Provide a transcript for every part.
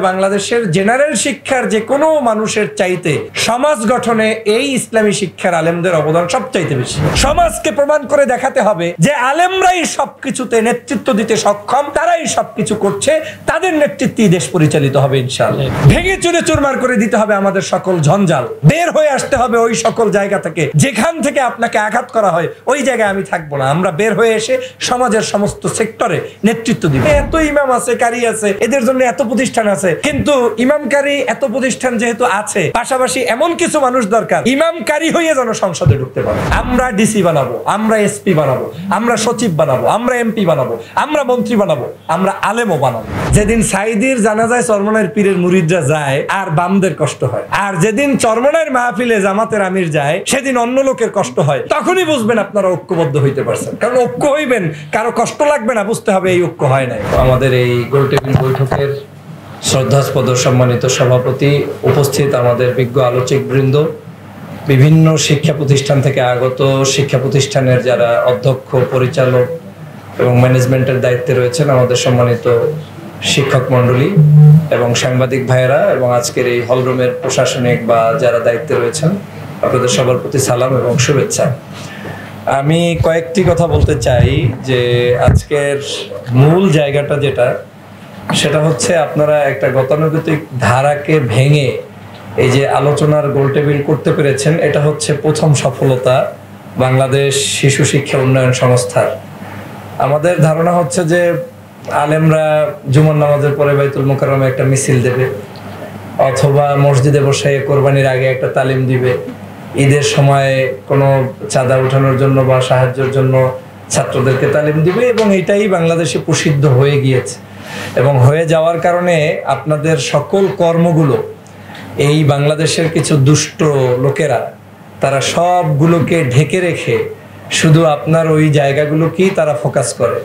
বাংলাদেশের জেনারেল শিক্ষার যে কোনো মানুষের চাইতে সমাজ গঠনে এই ইসলামী শিক্ষার আলেমদের অবদান সবচাইতে বেশি। সমাজকে প্রমাণ করে দেখাতে হবে যে আলেমরাই সবকিছুতে নেতৃত্ব দিতে সক্ষম, তারাই সবকিছু করছে, তাদের নেতৃত্বেই দেশ পরিচালিত হবে ইনশাআল্লাহ। ভেঙে চুরে চুরমার করে দিতে হবে আমাদের সকল ঝঞ্ঝাল, বের হয়ে আসতে হবে ওই সকল জায়গা থেকে যেখান থেকে আপনাকে আঘাত করা হয়, ওই জায়গায় আমি থাকবো না। আমরা বের হয়ে এসে সমাজের সমস্ত সেক্টরে নেতৃত্ব দিব। এত ইমাম আছে, কারি আছে, এদের জন্য এত প্রতিষ্ঠান আছে, কিন্তু ইমাম কারি এত প্রতিষ্ঠান যেহেতু আছে, পাশাপাশি এমন কিছু মানুষ দরকার ইমাম কারি হয়ে যেন সংসদে ঢুকতে পারে। আমরা ডিসি বানাবো, আমরা এসপি বানাবো, আমরা সচিব বানাবো, আমরা এমপি বানাবো, আমরা মন্ত্রী বানাবো, আমরা আলেমও বানাবো। যেদিন সাইদির জানাজায় চরমনাইর পীরের মুরিদরা যায় আর বামদের কষ্ট হয়, আর যেদিন চরমনাইর মাহফিলে জামাতের আমির যায় সেদিন অন্য লোকের কষ্ট হয়, তখনই বুঝবেন আপনারা ঐক্যবদ্ধ হইতে পারছেন। কারণ ঐক্য হইবেন, কারো কষ্ট লাগবে না, বুঝতে হবে এই ঐক্য হয় নাই। আমাদের এই গোলটেবিল বৈঠকের শ্রদ্ধাস্পদ সম্মানিত সভাপতি, উপস্থিত আমাদের বিজ্ঞ আলোচক বৃন্দ, বিভিন্ন শিক্ষা প্রতিষ্ঠান থেকে আগত শিক্ষা প্রতিষ্ঠানের যারা অধ্যক্ষ, পরিচালক এবং ম্যানেজমেন্টের দায়িত্বে রয়েছেন, আমাদের সম্মানিত শিক্ষক মণ্ডলী এবং সাংবাদিক ভাইয়েরা, এবং আজকের এই হলরুমের প্রশাসনিক বা যারা দায়িত্বে রয়েছেন, আপনাদের সবার প্রতি সালাম এবং শুভেচ্ছা। আমি কয়েকটি কথা বলতে চাই যে আজকের মূল জায়গাটা যেটা, সেটা হচ্ছে আপনারা একটা গতানুগতিক ধারাকে ভেঙে এই যে আলোচনার গোলটেবিল করতে পেরেছেন, এটা হচ্ছে প্রথম সফলতা বাংলাদেশ শিশু শিক্ষা উন্নয়ন সংস্থার। আমাদের ধারণা হচ্ছে যে আলেমরা জুমার নামাজের পরে বাইতুল মুকাররমে একটা মিছিল দেবে, অথবা মসজিদে বসে কোরবানির আগে একটা তালিম দিবে, ঈদের সময় কোনো চাঁদা উঠানোর জন্য বা সাহায্যের জন্য ছাত্রদেরকে তালিম দিবে, এবং এটাই বাংলাদেশে প্রসিদ্ধ হয়ে গিয়েছে। এবং হয়ে যাওয়ার কারণে আপনাদের সকল কর্মগুলো এই বাংলাদেশের কিছু দুষ্ট লোকেরা তারা সবগুলোকে ঢেকে রেখে শুধু আপনার ওই জায়গাগুলোকেই তারা ফোকাস করে,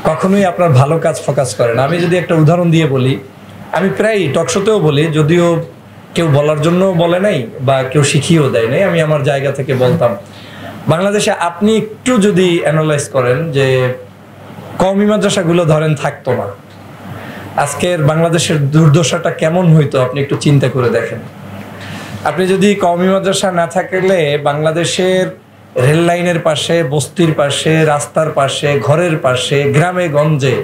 কখনোই আপনার ভালো কাজ ফোকাস করে না। আমি যদি একটা উদাহরণ দিয়ে বলি, আমি প্রায় টকশোতেও বলি, যদিও কেউ বলার জন্য বলে নাই বা কেউ শিখিয়েও দেয় নাই, আমি আমার জায়গা থেকে বলতাম, বাংলাদেশে আপনি একটু যদি অ্যানালাইজ করেন যে কওমি মাদ্রাসাগুলো ধরেন থাকতো না, আজকের বাংলাদেশের দুর্দশাটা কেমন হইতো আপনি একটু চিন্তা করে দেখেন। আপনি যদি কওমি মাদ্রাসা না থাকলে বাংলাদেশের রেল লাইনের পাশে, বস্তির পাশে, রাস্তার পাশে, ঘরের পাশে, গ্রামে গঞ্জে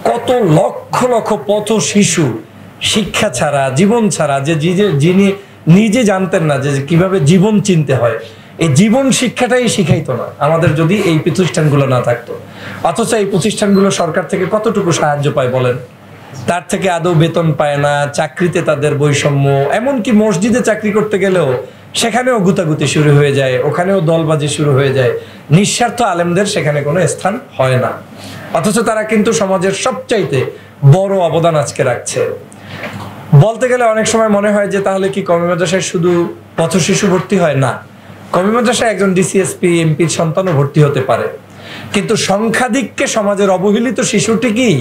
কত লক্ষ লক্ষ পথ শিশু শিক্ষা ছাড়া, জীবন ছাড়া, যে যিনি নিজে জানতেন না যে কিভাবে জীবন চিনতে হয়, এই জীবন শিক্ষাটাই শিখাইতো না আমাদের যদি এই প্রতিষ্ঠানগুলো না থাকতো। অথচ এই প্রতিষ্ঠানগুলো সরকার থেকে কতটুকু সাহায্য পায় বলেন? তার থেকে আদৌ বেতন পায় না, চাকরিতে তাদের বৈষম্য, এমনকি মসজিদে চাকরি করতে গেলেও সেখানেও গুতাগুতি শুরু হয়ে যায়, ওখানেও দলবাজি শুরু হয়ে যায়, নিঃস্বার্থ আলেমদের সেখানে কোনো স্থান হয় না। অথচ তারা কিন্তু সমাজের সবচাইতে বড় অবদান আজকে রাখছে। বলতে গেলে অনেক সময় মনে হয় যে তাহলে কি কওমি মাদ্রাসায় শুধু পথ শিশু ভর্তি হয়? না, কওমি মাদ্রাসায় একজন ডিসিএসপি, এমপির সন্তানও ভর্তি হতে পারে, কিন্তু সংখ্যাধিক্যে সমাজের অবহেলিত শিশুটিকেই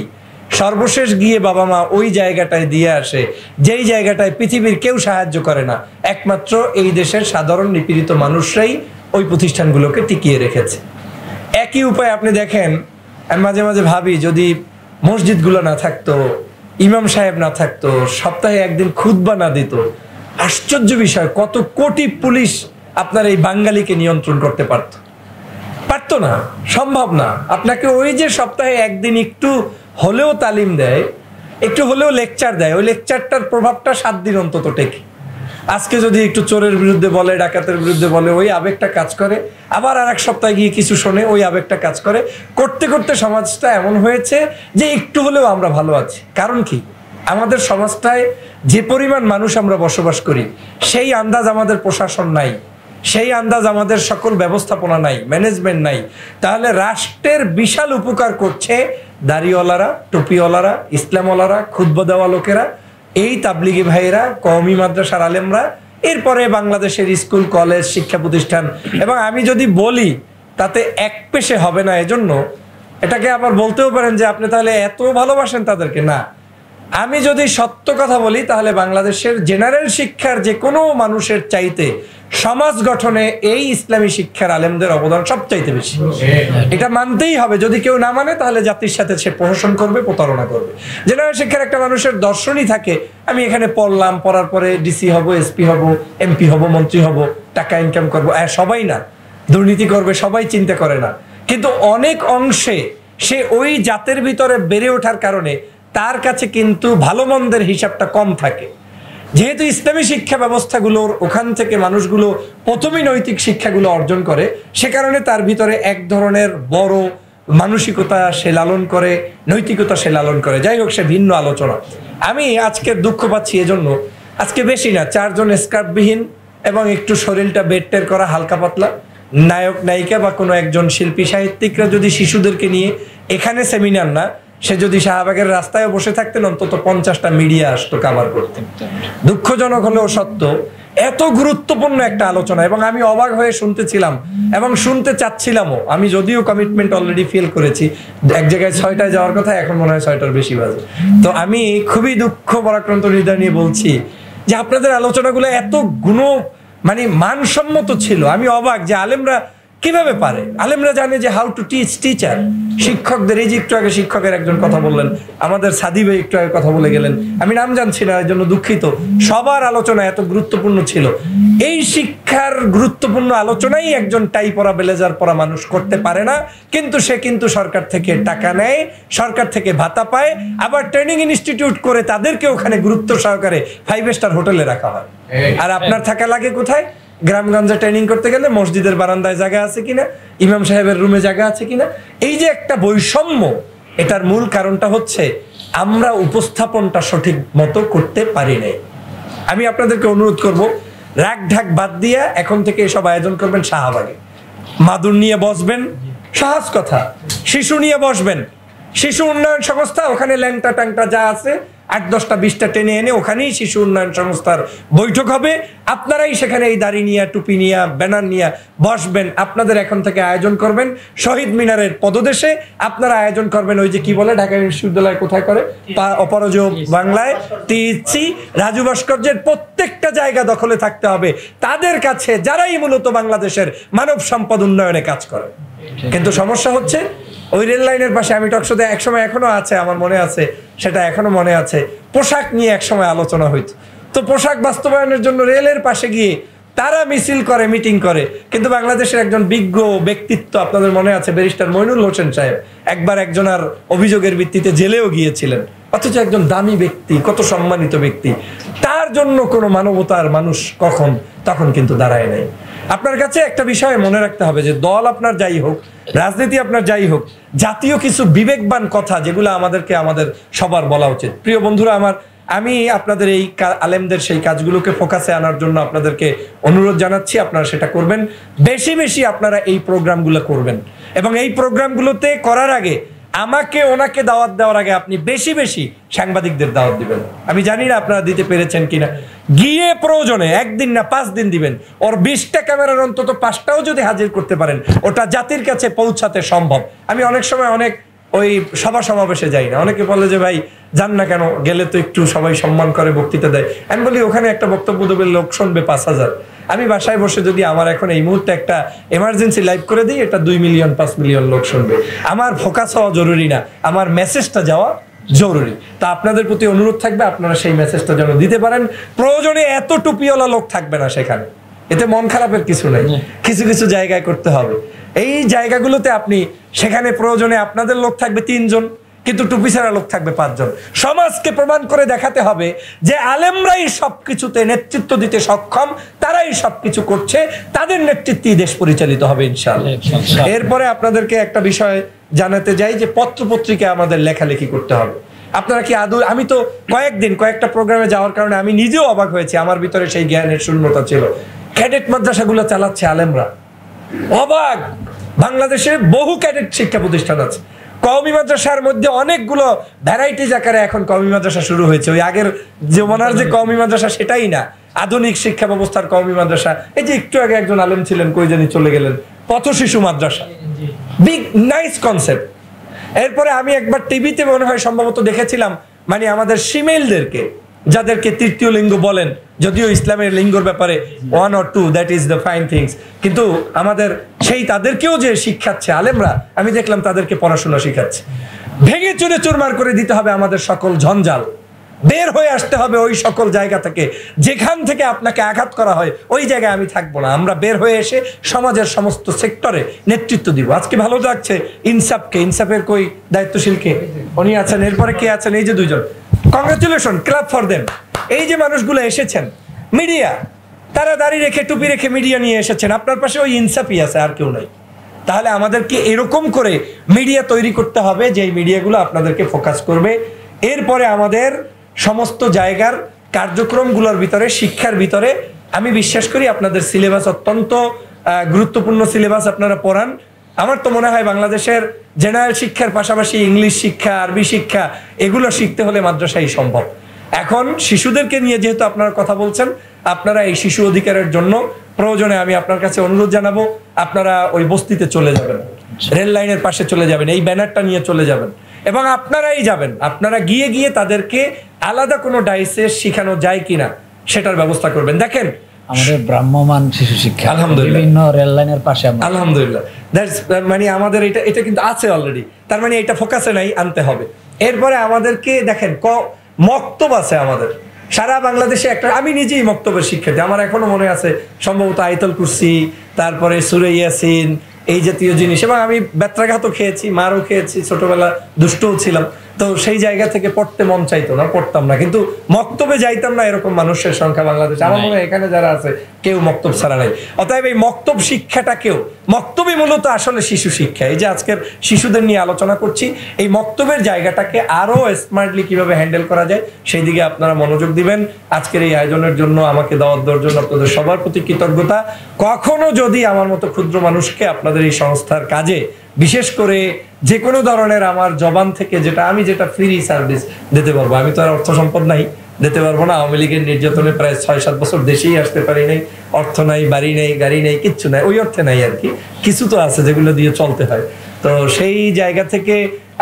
সর্বশেষ গিয়ে বাবা মা ওই জায়গাটায় দিয়ে আসে, যেই জায়গাটায় পৃথিবীর কেউ সাহায্য করে না, একমাত্র এই দেশের সাধারণ নিপীড়িত মানুষরাই ওই প্রতিষ্ঠানগুলোকে টিকিয়ে রেখেছে। একই উপায় আপনি দেখেন, আমি মাঝে মাঝে ভাবি যদি মসজিদগুলো না থাকতো, ইমাম সাহেব না থাকতো, সপ্তাহে একদিন খুতবা না দিত, আশ্চর্য বিষয়, কত কোটি পুলিশ আপনার এই বাঙালিকে নিয়ন্ত্রণ করতে পারতো না, সম্ভব না। আপনাকে ওই যে সপ্তাহে একদিন একটু হলেও তালিম দেয়, একটু হলেও লেকচার দেয়, ওই লেকচারটার প্রভাবটা 7 দিন অন্তত টেকে। আজকে যদি একটু চোরের বিরুদ্ধে বলে, ডাকাতের বিরুদ্ধে বলে, ওই আবেগটা কাজ করে, আবার আর এক সপ্তাহে গিয়ে কিছু শোনে, ওই আবেগটা কাজ করে, করতে করতে সমাজটা এমন হয়েছে যে একটু হলেও আমরা ভালো আছি। কারণ কি? আমাদের সমাজটায় যে পরিমাণ মানুষ আমরা বসবাস করি, সেই আন্দাজ আমাদের প্রশাসন নাই, সেই আন্দাজ আমাদের সকল ব্যবস্থাপনা নাই, ম্যানেজমেন্ট নাই। তাহলে রাষ্ট্রের বিশাল উপকার করছে দাড়িওয়ালারা, টুপিওয়ালারা, ইসলামওয়ালারা, খুতবা দেওয়া লোকেরা, এই তাবলিগি ভাইয়েরা, কওমি মাদ্রাসার আলেমরা, এরপরে বাংলাদেশের স্কুল, কলেজ, শিক্ষা প্রতিষ্ঠান। এবং আমি যদি বলি তাতে এক পেশে হবে না, এজন্য এটাকে আবার বলতেও পারেন যে আপনি তাহলে এত ভালোবাসেন তাদেরকে। না, আমি যদি সত্য কথা বলি তাহলে বাংলাদেশের জেনারেল শিক্ষার যে কোনো মানুষের চাইতে সমাজ গঠনে এই ইসলামী শিক্ষার আলেমদের অবদান সবচাইতে বেশি। এটা মানতেই হবে, যদি কেউ না মানে তাহলে জাতির সাথে সে প্রহসন করবে, প্রতারণা করবে। জেনারেল শিক্ষার একটা মানুষের দর্শনই থাকে, আমি এখানে পড়লাম, পড়ার পরে ডিসি হব, এসপি হব, এমপি হব, মন্ত্রী হব, টাকা ইনকাম করবো। সবাই না, দুর্নীতি করবে সবাই চিন্তা করে না, কিন্তু অনেক অংশে সে ওই জাতের ভিতরে বেড়ে ওঠার কারণে তার কাছে কিন্তু ভালো মন্দের হিসাবটা কম থাকে। যেহেতু ইসলামী শিক্ষা ব্যবস্থাগুলোর ওখান থেকে মানুষগুলো প্রথমেই নৈতিক শিক্ষাগুলো অর্জন করে, সে কারণে তার ভিতরে এক ধরনের বড় মানসিকতা সে লালন করে, নৈতিকতা সে লালন করে। যাই হোক, সে ভিন্ন আলোচনা। আমি আজকে দুঃখ পাচ্ছি এজন্য, আজকে বেশি না, 4 জন স্কার্ফবিহীন এবং একটু শরীরটা বেডটের করা হালকা পাতলা নায়ক নায়িকা বা কোনো একজন শিল্পী সাহিত্যিকরা যদি শিশুদেরকে নিয়ে এখানে সেমিনার না, সে যদি শাহবাগের রাস্তায় বসে থাকতেন অন্তত 50টা মিডিয়া আসতো কাভার করতে। দুঃখজনক হলেও সত্য, এত গুরুত্বপূর্ণ একটা আলোচনা, এবং আমি অবাক হয়ে শুনতেছিলাম এবং শুনতে চাচ্ছিলামও। আমি যদিও কমিটমেন্ট অলরেডি ফিল করেছি, এক জায়গায় 6টায় যাওয়ার কথা, এখন মনে হয় 6টার বেশি বাজে। তো আমি খুবই দুঃখ পরাক্রান্ত হৃদয় নিয়ে বলছি যে আপনাদের আলোচনাগুলো এত মানে মানসম্মত ছিল। আমি অবাক যে আলেমরা কিভাবে পারে। আলেমরা জানে যে হাউ টু টিচ, টিচার, শিক্ষকদের। এই যে একটু আগে শিক্ষকের একজন কথা বললেন, আমাদের সাদি ভাই একটু আগে কথা বলে গেলেন, আমি নাম জানছি না, এর জন্য দুঃখিত। সবার আলোচনা এত গুরুত্বপূর্ণ ছিল। এই শিক্ষার গুরুত্বপূর্ণ আলোচনাই একজন টাই পরা ব্লেজার পরা মানুষ করতে পারে না, কিন্তু সে কিন্তু সরকার থেকে টাকা নেয়, সরকার থেকে ভাতা পায়, আবার ট্রেনিং ইনস্টিটিউট করে তাদেরকে ওখানে গুরুত্ব সহকারে 5 স্টার হোটেলে রাখা হয়। আর আপনার থাকা লাগে কোথায়? গ্রামগঞ্জে ট্রেনিং করতে গেলে মসজিদের বারান্দায় জায়গা আছে কিনা, ইমাম সাহেবের রুমে জায়গা আছে কিনা। এই যে একটা বৈষম্য, এটার মূল কারণটা হচ্ছে আমরা উপস্থাপনটা সঠিক মতো করতে পারি নাই। আমি আপনাদেরকে অনুরোধ করব, রাগ ঢাক বাদ দিয়া এখন থেকে এসব আয়োজন করবেন শাহবাগে। মাদুর নিয়ে বসবেন, সহজ কথা, শিশু নিয়ে বসবেন, শিশু উন্নয়ন সংস্থা, ওখানে ল্যাংটা ট্যাংটা যা আছে 8-10টা 20টা টেনে এনে ওখানেই শিশু উন্নয়ন সংস্থার বৈঠক হবে। আপনারাই সেখানে এই দাড়ি নিয়ে, টুপি নিয়ে, ব্যানার নিয়ে বসবেন। আপনাদের এখন থেকে আয়োজন করবেন শহীদ মিনারের পদদেশে, আপনারা আয়োজন করবেন ওই যে কি বলে ঢাকা বিশ্ববিদ্যালয় কোথায় করে, অপরাজয় বাংলায়, টিএসসি, রাজু ভাস্কর্যের প্রত্যেকটা জায়গা দখলে থাকতে হবে তাদের কাছে, যারাই মূলত বাংলাদেশের মানব সম্পদ উন্নয়নে কাজ করে। কিন্তু সমস্যা হচ্ছে ওই রেল লাইনের পাশে, আমি টকশোতে একসময় এখনো আছে, আমার মনে আছে, সেটা এখনো মনে আছে, পোশাক নিয়ে একসময় আলোচনা হইতো। তো পোশাক বাস্তবায়নের জন্য রেলের পাশে গিয়ে তারা মিছিল করে, মিটিং করে। কিন্তু বাংলাদেশের একজন বিজ্ঞ ব্যক্তিত্ব, আপনাদের মনে আছে ব্যারিস্টার মইনুল হোসেন সাহেব, একবার একজনের অভিযোগের ভিত্তিতে জেলেও গিয়েছিলেন, অথচ একজন দামি ব্যক্তি, কত সম্মানিত ব্যক্তি, তার জন্য কোনো মানবতার মানুষ তখন কিন্তু দাঁড়ায় নাই। আপনার কাছে একটা বিষয় মনে রাখতে হবে যে দল আপনার যাই হোক, রাজনীতি আপনার যাই হোক, জাতীয় কিছু বিবেকবান কথা যেগুলো আমাদেরকে আমাদের সবার বলা উচিত। প্রিয় বন্ধুরা আমার, আমি আপনাদের এই আলেমদের সেই কাজগুলোকে ফোকাসে আনার জন্য আপনাদেরকে অনুরোধ জানাচ্ছি, আপনারা সেটা করবেন। বেশি বেশি আপনারা এই প্রোগ্রামগুলো করবেন, এবং এই প্রোগ্রামগুলোতে করার আগে আমাকে ওনাকে দাওয়াত দেওয়ার আগে আপনি বেশি বেশি সাংবাদিকদের দাওয়াত দিবেন। আমি জানি না আপনারা দিতে পেরেছেন কিনা, গিয়ে প্রয়োজনে 1 দিন না 5 দিন দিবেন। ওর 20টা ক্যামেরার অন্তত 5টাও যদি হাজির করতে পারেন, ওটা জাতির কাছে পৌঁছাতে সম্ভব। আমি অনেক সময় অনেক ওই সভা সমাবেশে যাই না, অনেকে বলে যে ভাই যান না কেন, গেলে তো একটু সবাই সম্মান করে, বক্তৃতা দেয়। আমি বলি ওখানে একটা বক্তব্য দেবে, লোক শুনবে 5000। আমি বাসায় বসে যদি আমার এখন এই মুহূর্তে একটা এমার্জেন্সি লাইভ করে দিই, এটা 2 মিলিয়ন 5 মিলিয়ন লোক শুনবে। আমার ফোকাস হওয়া জরুরি না, আমার মেসেজটা যাওয়া জরুরি। তা আপনাদের প্রতি অনুরোধ থাকবে, আপনারা সেই মেসেজটা যেন দিতে পারেন। প্রয়োজনে এত টুপিওয়ালা লোক থাকবে না সেখানে, এতে মন খারাপের কিছু নাই। কিছু কিছু জায়গায় করতে হবে, এই জায়গাগুলোতে আপনি সেখানে প্রয়োজনে আপনাদের লোক থাকবে 3 জন, কিন্তু টুপি ছাড়া লোক থাকবে 5 জন। সমাজকে প্রমাণ করে দেখাতে হবে যে আলেমরাই সবকিছুতে নেতৃত্ব দিতে সক্ষম, তারাই সবকিছু করছে, তাদের নেতৃত্বেই দেশ পরিচালিত হবে ইনশাআল্লাহ। এরপরে আপনাদেরকে একটা বিষয় জানাতে যাই যে পত্রপত্রিকা আমাদের লেখালেখি করতে হবে। আপনারা কি আদৌ, আমি তো কয়েকটা প্রোগ্রামে যাওয়ার কারণে আমি নিজেও অবাক হয়েছি, আমার ভিতরে সেই জ্ঞানের শূন্যতা ছিল। ক্যাডেট মাদ্রাসাগুলো চালাচ্ছে আলেমরা, অবাক। বাংলাদেশে বহু ক্যাডেট শিক্ষা প্রতিষ্ঠান আছে, কওমি মাদ্রাসার মধ্যে অনেকগুলো ভ্যারাইটিজ আকারে এখন কওমি মাদ্রাসা শুরু হয়েছে। ওই আগের জমানার যে কওমি মাদ্রাসা সেটাই না, আধুনিক শিক্ষা ব্যবস্থার কওমি মাদ্রাসা। এই যে একটু আগে একজন আলেম ছিলেন, কই জানি চলে গেলেন, পথ শিশু মাদ্রাসা, বিগ নাইস কনসেপ্ট। এরপরে আমি একবার টিভিতে মনে হয় সম্ভবত দেখেছিলাম, মানে আমাদের ফিমেলদেরকে, যাদেরকে তৃতীয় লিঙ্গ বলেন, যদিও ইসলামের লিঙ্গর ব্যাপারে 1 or 2 that is the fine things, কিন্তু আমাদের সেই তাদেরকেও যে শিক্ষাচ্ছে আলেমরা, আমি দেখলাম তাদেরকে পড়াশোনা শিখাচ্ছে। ভেঙে চুরে চুরমার করে দিতে হবে আমাদের সকল ঝঞ্ঝাল, বের হয়ে আসতে হবে ওই সকল জায়গা থেকে যেখান থেকে আপনাকে আঘাত করা হয়, ওই জায়গায় আমি থাকবো না। আমরা বের হয়ে এসে সমাজের সমস্ত সেক্টরে নেতৃত্ব দিব। আজকে ভালো লাগছে ইনসাফকে, ইনসাফের কই দায়িত্বশীলকে উনি আছেন, এরপরে কে আছেন, এই যে দুইজন, কংগ্রেচুলেশন, ক্লাব ফর দেম। এই যে মানুষগুলো এসেছেন, মিডিয়া, তারা দাড়ি রেখে টুপি রেখে মিডিয়া নিয়ে এসেছেন, আপনার পাশে ওই ইনসাফই আছে, আর কেউ নাই। তাহলে আমাদেরকে এরকম করে মিডিয়া তৈরি করতে হবে যে এই মিডিয়াগুলো আপনাদেরকে ফোকাস করবে। এরপরে আমাদের সমস্ত জায়গার কার্যক্রমগুলোর ভিতরে, শিক্ষার ভিতরে আমি বিশ্বাস করি আপনাদের সিলেবাস অত্যন্ত গুরুত্বপূর্ণ সিলেবাস আপনারা পড়ান। আমার তো মনে হয় বাংলাদেশের জেনারেল শিক্ষার পাশাপাশি ইংলিশ শিক্ষা, আরবি শিক্ষা, এগুলো শিখতে হলে মাদ্রাসাই সম্ভব। এখন শিশুদেরকে নিয়ে যেহেতু আপনারা কথা বলছেন, আপনারা এই শিশু অধিকারের জন্য প্রয়োজনে আমি আপনার কাছে অনুরোধ জানাবো, আপনারা ওই বস্তিতে চলে যাবেন, রেল লাইনের পাশে চলে যাবেন, এই ব্যানারটা নিয়ে চলে যাবেন এবং আপনারাই যাবেন। আপনারা গিয়ে গিয়ে তাদেরকে আলাদা কোনো ডাইসে শেখানো যায় কিনা সেটার ব্যবস্থা করবেন। দেখেন আমাদের ব্রাহ্মমান শিশু শিক্ষা আলহামদুলিল্লাহ বিভিন্ন রেল লাইনের পাশে, আলহামদুলিল্লাহ, মানে আমাদের এটা কিন্তু আছে অলরেডি, তার মানে এটা ফোকাসে নাই, আনতে হবে। এরপরে আমাদেরকে দেখেন মক্তব আছে আমাদের সারা বাংলাদেশে একটা, আমি নিজেই মক্তবের শিক্ষার্থী, আমার এখনো মনে আছে সম্ভবত আয়াতুল কুরসি, তারপরে সূরা ইয়াসিন, এই জাতীয় জিনিস, এবং আমি ব্যত্রাঘাতও খেয়েছি, মারও খেয়েছি, ছোটবেলা দুষ্টও ছিলাম, তো সেই জায়গা থেকে পড়তে মন চাইতো না, পড়তাম না, কিন্তু মক্তবে যাইতাম না এরকম মানুষের সংখ্যা বাংলাদেশে আমার মনে হয় এখানে যারা আছে কেউ মক্তব ছাড়া নাই। অতএব এই মক্তব শিক্ষাটাকেও, মক্তবই মূলত আসলে শিশু শিক্ষা, এই যে আজকের শিশুদের নিয়ে আলোচনা করছি, এই মক্তবের জায়গাটাকে আরো স্মার্টলি কিভাবে হ্যান্ডেল করা যায় সেই দিকে আপনারা মনোযোগ দিবেন। আজকের এই আয়োজনের জন্য, আমাকে দাওয়াত দেওয়ার জন্য আপনাদের সবার প্রতি কৃতজ্ঞতা। কখনো যদি আমার মতো ক্ষুদ্র মানুষকে আপনাদের এই সংস্থার কাজে, বিশেষ করে যে কোনো ধরনের আমার জবান থেকে যেটা ফ্রি সার্ভিস দিতে পারবো, আমি তো আর অর্থ সম্পদ নাই, দিতে পারবো না। আওয়ামী লীগের নির্যাতনে প্রায় 6-7 বছর দেশেই আসতে পারি নাই, অর্থ নাই, বাড়ি নেই, গাড়ি নেই, কিচ্ছু নাই, ওই অর্থে নাই আর কি, কিছু তো আছে যেগুলো দিয়ে চলতে হয়। তো সেই জায়গা থেকে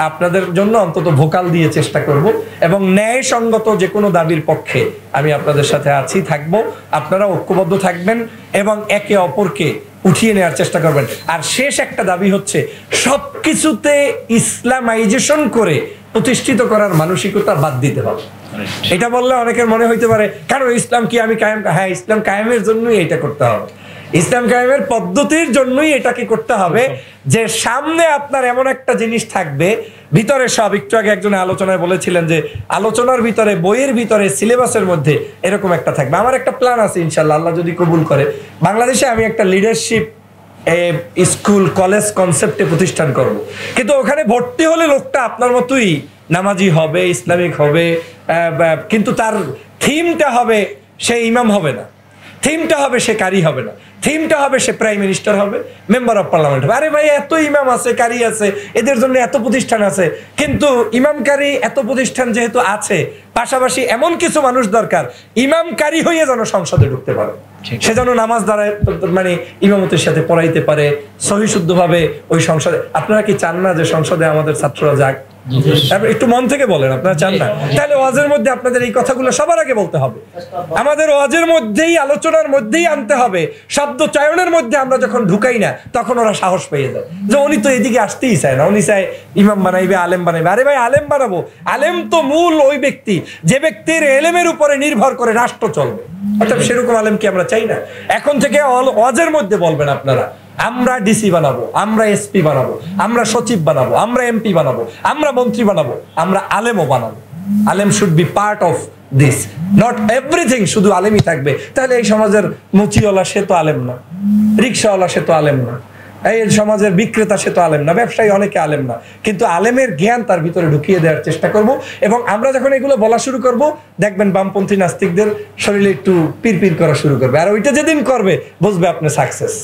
আপনাদের জন্য অন্তত ভোকাল দিয়ে চেষ্টা করব এবং ন্যায়সঙ্গত যে কোনো দাবির পক্ষে আমি আপনাদের সাথে আছি, থাকবো। আপনারা ঐক্যবদ্ধ থাকবেন এবং একে অপরকে উঠিয়ে নেওয়ার চেষ্টা করবেন। আর শেষ একটা দাবি হচ্ছে, সবকিছুতে ইসলামাইজেশন করে প্রতিষ্ঠিত করার মানসিকতা বাদ দিতে হবে। এটা বললে অনেকের মনে হইতে পারে কারণ ইসলাম কি আমি কায়েম, হ্যাঁ, ইসলাম কায়েমের জন্যই এটা করতে হবে, ইসলাম কায়েমের পদ্ধতির জন্যই এটাকে করতে হবে, যে সামনে আপনার এমন একটা জিনিস থাকবে ভিতরে সব, একটু আগে একজনে আলোচনায় বলেছিলেন যে আলোচনার ভিতরে, বইয়ের ভিতরে, সিলেবাসের মধ্যে এরকম একটা থাকবে। আমার একটা প্ল্যান আছে ইনশাল্লাহ, আল্লাহ যদি কবুল করে, বাংলাদেশে আমি একটা লিডারশিপ স্কুল কলেজ কনসেপ্টে প্রতিষ্ঠান করব, কিন্তু ওখানে ভর্তি হলে লোকটা আপনার মতোই নামাজি হবে, ইসলামিক হবে, কিন্তু তার থিমটা হবে সে ইমাম হবে না, থিমটা হবে সে কারি হবে না, থিমটা হবে সে প্রাইম মিনিস্টার হবে, মেম্বার অফ পার্লামেন্ট হবে। আরে ভাই, এত ইমাম আছে, কারি আছে, এদের জন্য এত প্রতিষ্ঠান আছে, কিন্তু ইমাম কারি এত প্রতিষ্ঠান যেহেতু আছে, পাশাপাশি এমন কিছু মানুষ দরকার ইমাম কারি হয়ে যেন সংসদে ঢুকতে পারে, সে যেন নামাজ দ্বারায় মানে ইমামতের সাথে পড়াইতে পারে সহি শুদ্ধভাবে ওই সংসদে। আপনারা কি চান না যে সংসদে আমাদের ছাত্ররা যাক? একটু মন থেকে বলেন, আপনারা চান না? তাহলে ওয়াজের মধ্যে আপনাদের এই কথাগুলো সবার আগে বলতে হবে, আমাদের ওয়াজের মধ্যেই, আলোচনার মধ্যেই আনতে হবে। শব্দ চয়নের মধ্যে আমরা যখন ঢুকাই না, তখন ওরা সাহস পেয়ে যায় যে উনি তো এদিকে আসতেই চায় না, উনি চায় ইমাম বানাইবে, আলেম বানাইবে। আরে ভাই, আলেম বানাবো, আলেম তো মূল ওই ব্যক্তি যে ব্যক্তির এলেমের উপরে নির্ভর করে রাষ্ট্র চলবে, অর্থাৎ সেরকম আলেম কি আমরা চাই না? এখন থেকে ওয়াজের মধ্যে বলবেন আপনারা, আমরা ডিসি বানাবো, আমরা এসপি বানাবো, আমরা সচিব বানাবো, আমরা এমপি বানাবো, আমরা মন্ত্রী বানাবো, আমরা আলেমও বানাবো। আলেম should be part of this, not everything শুধু আলেমই থাকবে। তাহলে এই সমাজের মুচিওয়ালা সে তো আলেম না, রিক্সাওয়ালা সে তো আলেম না, এই সমাজের বিক্রেতা সে তো আলেম না, ব্যবসায়ী অনেকে আলেম না, কিন্তু আলেমের জ্ঞান তার ভিতরে ঢুকিয়ে দেওয়ার চেষ্টা করব। এবং আমরা যখন এগুলো বলা শুরু করব, দেখবেন বামপন্থী নাস্তিকদের শরীরে একটু পিরপির করা শুরু করবে, আর ওইটা যেদিন করবে বুঝবে আপনি সাকসেস।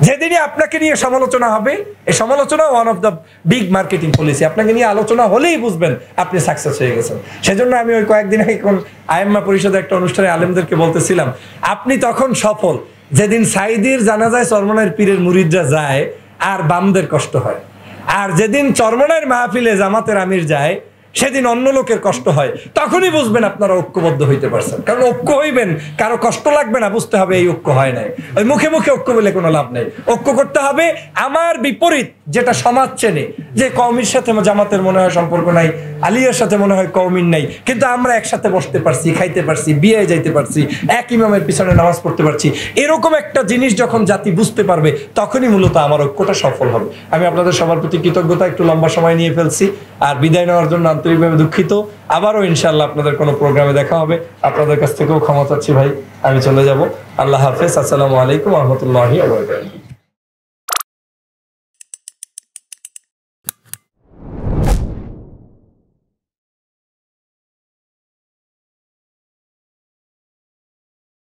যেদিনই আপনাকে নিয়ে সমালোচনা হবে, এই সমালোচনা one of the big marketing policy, আপনাকে নিয়ে আলোচনা হলেই বুঝবেন আপনি সাকসেস হয়ে গেছেন। সেজন্য আমি ওই কয়েকদিন আগে কোন আইএমএ পরিষদে একটা অনুষ্ঠানে আলেমদেরকে বলতেছিলাম, আপনি তখন সফল যেদিন সাইদির জানাজায় চরমনায়ের পীরের মুরিদরা যায় আর বামদের কষ্ট হয়, আর যেদিন চরমনায়ের মাহফিলে জামাতের আমির যায় সেদিন অন্য লোকের কষ্ট হয়, তখনই বুঝবেন আপনারা ঐক্যবদ্ধ হইতে পারছেন। কারণ ঐক্য হইবেন, কারো কষ্ট লাগবে না, বুঝতে হবে এই ঐক্য হয় নাই। ওই মুখে মুখে ঐক্য বলে কোনো লাভ নেই। ঐক্য করতে হবে আমার বিপরীত, যেটা সমাজ চেনে, যে কওমির সাথে জামাতের মনে হয় সম্পর্ক নাই, আলিয়ার সাথে মনে হয় কওমির নাই, কিন্তু আমরা একসাথে বসতে পারছি, খাইতে পারছি, বিয়ে যাইতে পারছি, এক ইমামের পিছনে নামাজ পড়তে পারছি। এরকম একটা জিনিস যখন জাতি বুঝতে পারবে, তখনই মূলত আমার ঐক্যটা সফল হবে। আমি আপনাদের সবার প্রতি কৃতজ্ঞতা, একটু লম্বা সময় নিয়ে ফেলছি, আর বিদায় নেওয়ার জন্য আন্তরিকভাবে দুঃখিত। আবারও ইনশাআল্লাহ আপনাদের কোনো প্রোগ্রামে দেখা হবে। আপনাদের কাছ থেকেও ক্ষমা চাচ্ছি ভাই, আমি চলে যাব। আল্লাহ হাফেজ। আসসালামু আলাইকুম ওয়া রাহমাতুল্লাহি ওয়া বারাকাতুহু।